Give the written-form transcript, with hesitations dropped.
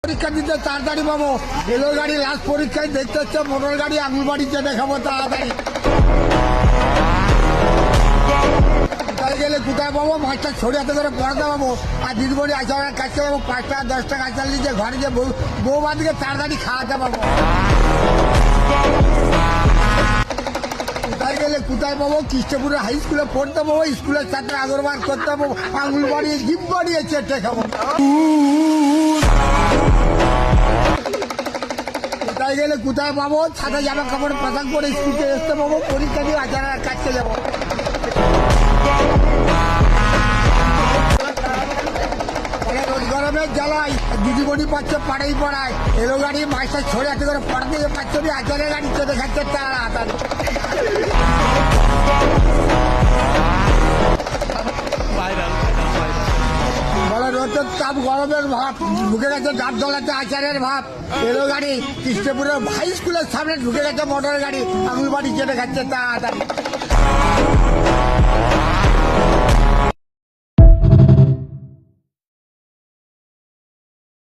পরীক্ষা দিতে তাড়াতাড়ি পাবো। রেলের গাড়ি লাস্ট পরীক্ষায় দেখতে হচ্ছে, মোটর গাড়ি আঙুল বাড়িতে দেখাবো তাড়াতাড়ি। কোথায় গেলে কোথায় পাবো? মাছটা ছড়িয়াতে করে পড়াতে পাবো। আর দিদিমণি আচারের কাছে পাবো 5 টাকা 10 টাকা আচার নিচে ঘরে যে বউ বাদিকে তাড়াতাড়ি খাওয়াতে পাবো। কোথায় গেলে কোথায় পাবো? কৃষ্ণপুরের হাই স্কুলে পড়তে পাবো, স্কুলের ছাত্র আগরবার করতে পাবো, আঙুল বাড়িয়ে জিপ বাড়িয়ে চেটে খাবো। কোথায় গেলে কোথায় পাবো? সাদা জামা কাপড় পোশাক পরে স্কুলে আসতে পাবো, পরীক্ষা দিয়ে আচারের কাছে যাবো। গরমের জ্বালায় দিদিমণি পাচ্ছে পাড়াই পড়ায়, এলো গাড়ি মাছটা ছড়ে হাতে করে পড়াতে পারছো, আচারের গাড়ি চেটে খাচ্ছে তাড়াতাড়ি। রোদের তাপ, গরমের ভাব, ঢুকে গেছে ডাব দলাতে আচারের ভাব। এলো গাড়ি কৃষ্ণপুরের হাই স্কুলের সামনে ঢুকে গেছে মোটর গাড়ি, আঙুল বাড়ি চেটে খাচ্ছে তাড়াতাড়ি।